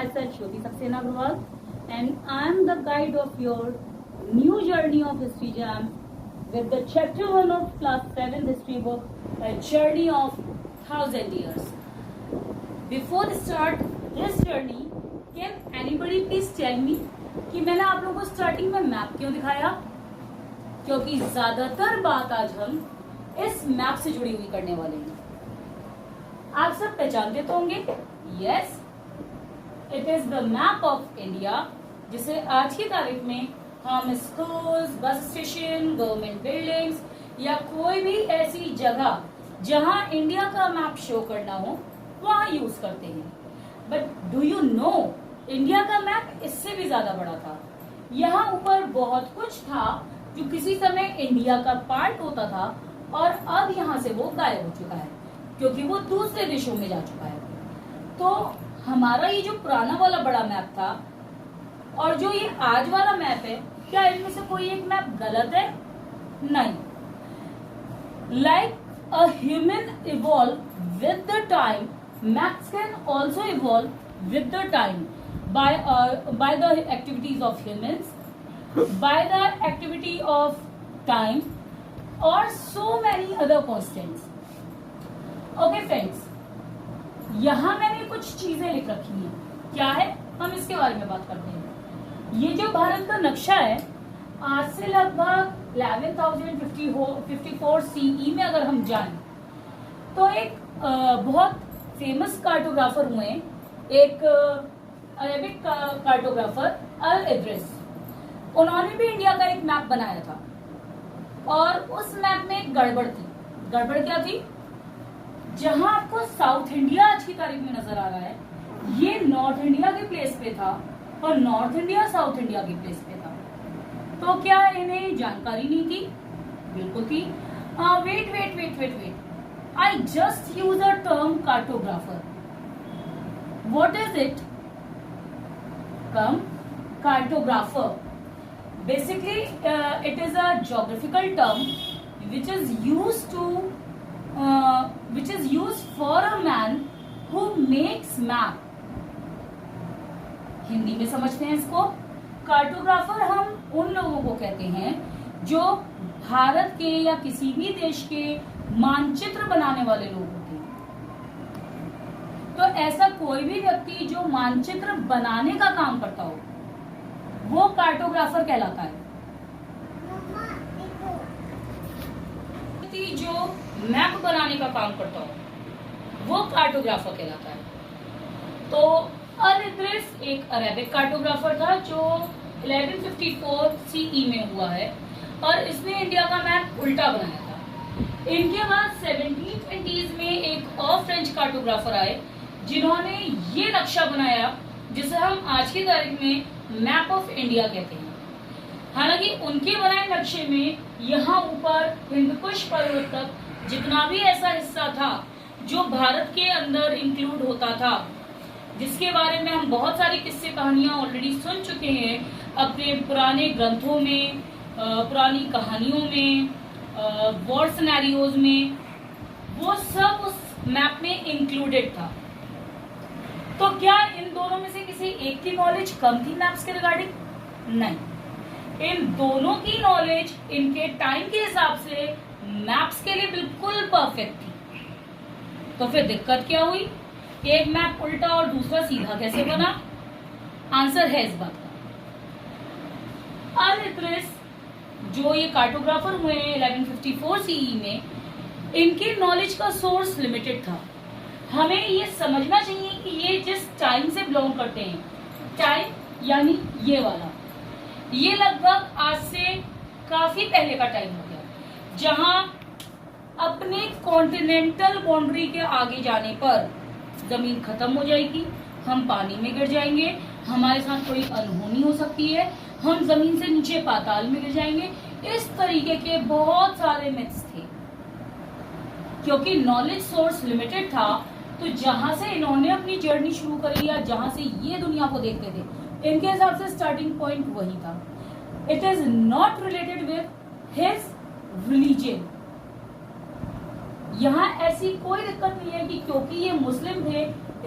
myself Jyoti Saxena Agrawal and I am the guide of your new journey of History Jam with the chapter 1 of class 7 history book, A Journey of 1000 Years. Before we start this journey, can anybody please tell me कि मैंने आप लोगों को starting में map क्यों दिखाया? क्योंकि ज्यादातर बात आज हम इस मैप से जुड़ी हुई करने वाले हैं। आप सब पहचानते तो होंगे, yes, it is the map of India, जिसे आज की तारीख में हम schools, bus station, government buildings या कोई भी ऐसी जगह जहां इंडिया का मैप शो करना हो वहां यूज करते हैं। But do you know, India का मैप इससे भी ज्यादा बड़ा था। यहाँ ऊपर बहुत कुछ था जो किसी समय इंडिया का पार्ट होता था और अब यहाँ से वो गायब हो चुका है क्योंकि वो दूसरे देशों में जा चुका है। तो हमारा ये जो पुराना वाला बड़ा मैप था और जो ये आज वाला मैप है, क्या इनमें से कोई एक मैप गलत है? नहीं। Like a human evolve with the time, maps can also evolve with the time by the activities of humans, by the activity of time or so many other constants. Okay friends, यहाँ मैंने कुछ चीजें लिख रखी हैं। क्या है, हम इसके बारे में बात करते हैं। ये जो भारत का नक्शा है, आज से लगभग 11,054 CE में अगर हम जाएं तो एक बहुत फेमस कार्टोग्राफर हुए, एक अरेबिक कार्टोग्राफर अल इद्रिस, उन्होंने भी इंडिया का एक मैप बनाया था और उस मैप में एक गड़बड़ थी। गड़बड़ क्या थी? जहां आपको साउथ इंडिया आज की तारीख में नजर आ रहा है, ये नॉर्थ इंडिया के प्लेस पे था और नॉर्थ इंडिया साउथ इंडिया के प्लेस पे था। तो क्या इन्हें जानकारी नहीं थी? बिल्कुल थी। Wait, I just use a term cartographer. What is it? Cartographer. Basically, it is a geographical term which is used for a man who makes map. Hindi में समझते हैं इसको। कार्टोग्राफर हम उन लोगों को कहते हैं जो भारत के या किसी भी देश के मानचित्र बनाने वाले लोग होते हैं। तो ऐसा कोई भी व्यक्ति जो मानचित्र बनाने का काम करता हो वो कार्टोग्राफर कहलाता है। व्यक्ति जो मैप बनाने का काम करता हो वो कार्टोग्राफर कहलाता है। तो अल इद्रिस एक अरेबिक कार्टोग्राफर था जो 1154 CE में हुआ है और इसने इंडिया का मैप उल्टा बनाया था। इनके बाद 1720s में एक और फ्रेंच कार्टोग्राफर आए जिन्होंने ये नक्शा बनाया जिसे हम आज की तारीख में मैप ऑफ इंडिया कहते हैं। हालांकि उनके बनाए नक्शे में यहाँ ऊपर हिंदकुश पर्वत तक जितना भी ऐसा हिस्सा था जो भारत के अंदर इंक्लूड होता था, जिसके बारे में हम बहुत सारी किस्से कहानियां ऑलरेडी सुन चुके हैं अपने पुराने ग्रंथों में, पुरानी कहानियों में, वॉर सिनेरियोज में, वो सब उस मैप में इंक्लूडेड था। तो क्या इन दोनों में से किसी एक की नॉलेज कम थी मैप्स के रिगार्डिंग? नहीं, इन दोनों की नॉलेज इनके टाइम के हिसाब से मैप्स के लिए बिल्कुल परफेक्ट थी। तो फिर दिक्कत क्या हुई? एक मैप उल्टा और दूसरा सीधा कैसे बना? आंसर है इस बात का। अल इद्रिस जो ये कार्टोग्राफर हुए 1154 CE में, इनकी नॉलेज का सोर्स लिमिटेड था। हमें ये समझना चाहिए कि ये जिस टाइम से बिलोंग करते हैं, टाइम यानी ये वाला, ये लगभग आज से काफी पहले का टाइम हो गया, जहां अपने कॉन्टिनेंटल बाउंड्री के आगे जाने पर जमीन खत्म हो जाएगी, हम पानी में गिर जाएंगे, हमारे साथ कोई अनहोनी हो सकती है, हम जमीन से नीचे पाताल में गिर जाएंगे। इस तरीके के बहुत सारे मिथ्स थे। क्योंकि नॉलेज सोर्स लिमिटेड था, तो जहां से इन्होंने अपनी जर्नी शुरू करी या जहां से ये दुनिया को देखते थे, इनके हिसाब से स्टार्टिंग पॉइंट वही था। It is not related with his religion. यहाँ ऐसी कोई दिक्कत नहीं है कि क्योंकि ये मुस्लिम थे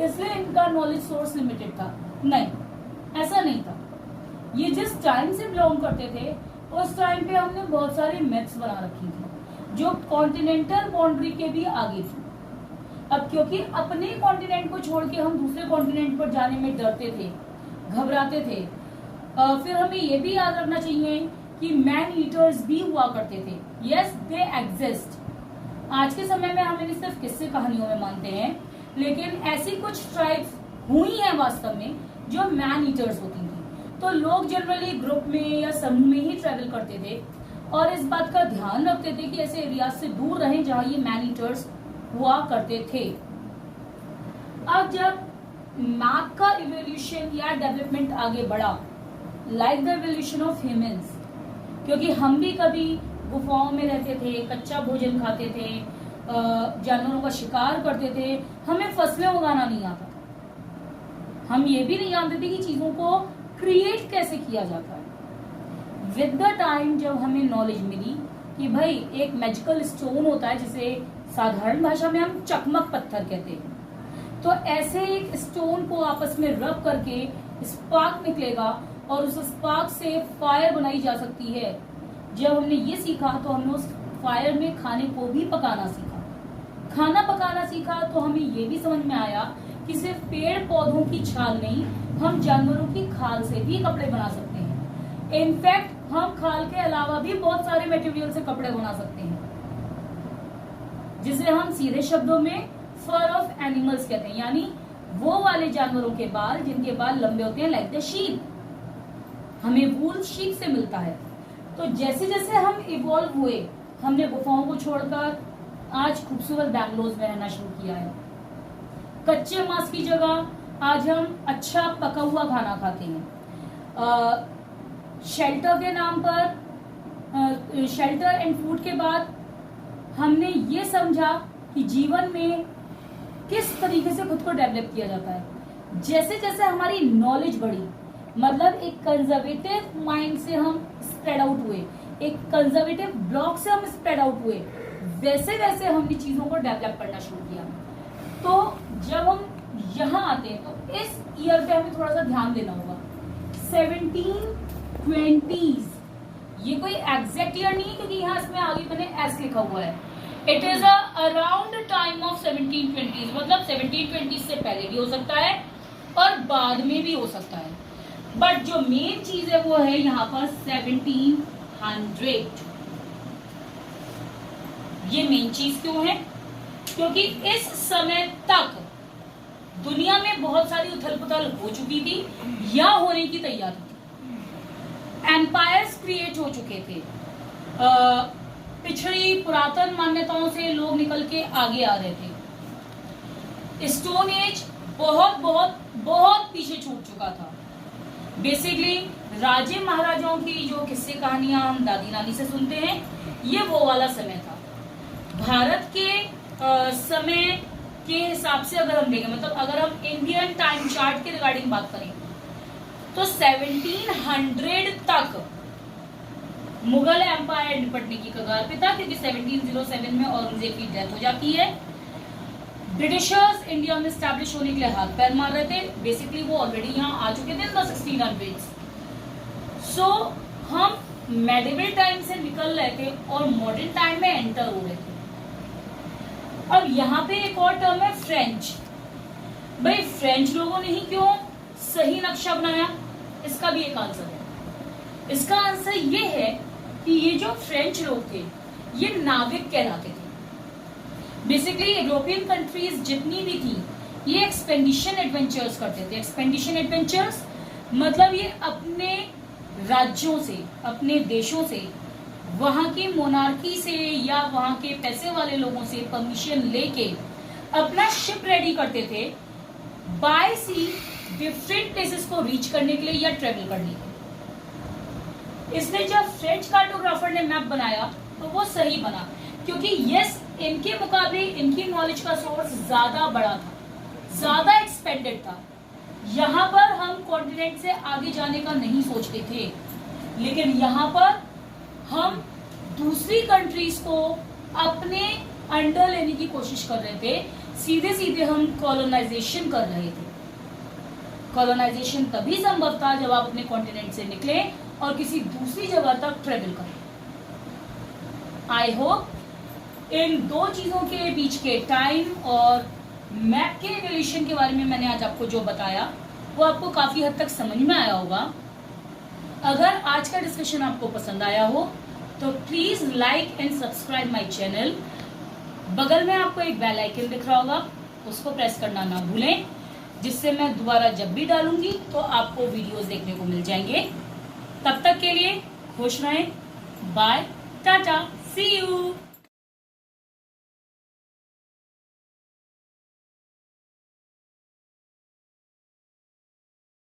इसलिए इनका नॉलेज सोर्स लिमिटेड था। नहीं, ऐसा नहीं था। ये जिस टाइम से बिलोंग करते थे उस टाइम पे हमने बहुत सारी मिथ्स बना रखी थी जो कॉन्टिनेंटल बाउंड्री के भी आगे थी। अब क्योंकि अपने कॉन्टिनेंट को छोड़ के हम दूसरे कॉन्टिनेंट पर जाने में डरते थे, घबराते थे, फिर हमें ये भी याद रखना चाहिए कि मैन ईटर्स भी हुआ करते थे। Yes, they exist. आज के समय में हम इन्हें सिर्फ किस्से कहानियों में मानते हैं, लेकिन ऐसी कुछ ट्राइब्स हुई हैं वास्तव में जो मैन ईटर्स होती थी। तो लोग जनरली ग्रुप में या समूह में ही ट्रेवल करते थे और इस बात का ध्यान रखते थे कि ऐसे एरिया से दूर रहें जहां ये मैन ईटर्स हुआ करते थे। अब जब मैप का इवोल्यूशन या डेवलपमेंट आगे बढ़ा, like the evolution of humans, क्योंकि हम भी कभी गुफाओं में रहते थे, कच्चा भोजन खाते थे, जानवरों का शिकार करते थे, हमें फसलें उगाना नहीं आता था। हम ये भी नहीं जानते थे कि चीजों को क्रिएट कैसे किया जाता है। विद द टाइम जब हमें नॉलेज मिली कि भाई एक मैजिकल स्टोन होता है जिसे साधारण भाषा में हम चकमक पत्थर कहते हैं, तो ऐसे एक स्टोन को आपस में रब करके स्पार्क निकलेगा और उस स्पार्क से फायर बनाई जा सकती है। जब हमने ये सीखा तो हमने उस फायर में खाने को भी पकाना सीखा। खाना पकाना सीखा तो हमें ये भी समझ में आया कि सिर्फ पेड़ पौधों की छाल नहीं, हम जानवरों की खाल से भी कपड़े बना सकते हैं। इनफैक्ट हम खाल के अलावा भी बहुत सारे मटेरियल से कपड़े बना सकते हैं, जिसे हम सीधे शब्दों में फर ऑफ एनिमल्स कहते हैं, यानी वो वाले जानवरों के बाल जिनके बाल लंबे होते हैं, लाइक द शीप। हमें वूल शीप से मिलता है। तो जैसे जैसे हम इवॉल्व हुए, हमने गुफाओं को छोड़कर आज खूबसूरत बैंगलोर में रहना शुरू किया है। कच्चे मांस की जगह आज हम अच्छा पका हुआ खाना खाते हैं। शेल्टर के नाम पर, शेल्टर एंड फूड के बाद हमने ये समझा कि जीवन में किस तरीके से खुद को डेवलप किया जाता है। जैसे जैसे हमारी नॉलेज बढ़ी, मतलब एक कंजर्वेटिव माइंड से हम स्प्रेड आउट हुए, एक कंजर्वेटिव ब्लॉक से हम स्प्रेड आउट हुए, वैसे वैसे हमने चीजों को डेवलप करना शुरू किया। तो जब हम यहाँ आते हैं तो इस ईयर पे हमें थोड़ा सा ध्यान देना होगा। 1720s, ये कोई एग्जैक्ट ईयर नहीं क्योंकि यहाँ इसमें आगे मैंने एस लिखा हुआ है। It is around time of 1720s, मतलब 1720 से पहले भी हो सकता है और बाद में भी हो सकता है, बट जो मेन चीज है वो है यहाँ पर 1700। ये मेन चीज क्यों है? क्योंकि इस समय तक दुनिया में बहुत सारी उथल पुथल हो चुकी थी या होने की तैयारी थी। एम्पायर्स क्रिएट हो चुके थे। पिछड़ी पुरातन मान्यताओं से लोग निकल के आगे आ रहे थे। स्टोन एज बहुत बहुत बहुत पीछे छूट चुका था। बेसिकली राजे महाराजाओं की जो किस्से कहानियां हम दादी नानी से सुनते हैं, ये वो वाला समय था। भारत के समय के हिसाब से अगर हम देखें, मतलब अगर हम इंडियन टाइम चार्ट के रिगार्डिंग बात करें तो 1700 तक मुगल एम्पायर निपटने की कगार पे था, क्योंकि 1707 में औरंगजेब की डेथ हो जाती है। ब्रिटिशर्स इंडिया में स्टैब्लिश होने के लिए हाथ पैर मार रहे थे। बेसिकली वो ऑलरेडी यहाँ आ चुके थे 1600s। सो हम मेडिवल टाइम से निकल रहे थे और मॉडर्न टाइम में एंटर हो रहे थे। अब यहाँ पे एक और टर्म है फ्रेंच। भाई फ्रेंच लोगों ने ही क्यों सही नक्शा बनाया, इसका भी एक आंसर है। इसका आंसर ये है कि ये जो फ्रेंच लोग थे ये नाविक कहलाते थे। बेसिकली यूरोपियन कंट्रीज जितनी भी थी ये एक्सपेडिशन एडवेंचर्स करते थे। एक्सपेडिशन एडवेंचर्स मतलब ये अपने राज्यों से, अपने देशों से, वहां की मोनार्की से या वहां के पैसे वाले लोगों से परमिशन लेके अपना शिप रेडी करते थे बाय सी डिफरेंट प्लेसेस को रीच करने के लिए या ट्रेवल करने के लिए। इसलिए जब फ्रेंच कार्टोग्राफर ने मैप बनाया तो वो सही बना, क्योंकि यस इनके मुकाबले इनकी नॉलेज का सोर्स ज्यादा बड़ा था, ज्यादा एक्सपेंडेड था। यहाँ पर हम कॉन्टिनेंट से आगे जाने का नहीं सोचते थे, लेकिन यहाँ पर हम दूसरी कंट्रीज को अपने अंडर लेने की कोशिश कर रहे थे। सीधे सीधे हम कॉलोनाइजेशन कर रहे थे। कॉलोनाइजेशन तभी संभव था जब आप अपने कॉन्टिनेंट से निकले और किसी दूसरी जगह तक ट्रेवल करें। आई होप इन दो चीजों के बीच के टाइम और मैप के रिलेशन के बारे में मैंने आज आपको जो बताया वो आपको काफी हद तक समझ में आया होगा। अगर आज का डिस्कशन आपको पसंद आया हो तो please like and subscribe my channel. बगल में आपको एक बेल आइकन दिख रहा होगा, उसको प्रेस करना ना भूलें, जिससे मैं दोबारा जब भी डालूंगी तो आपको वीडियोस देखने को मिल जाएंगे। तब तक के लिए खुश रहें। Bye, tata, see you.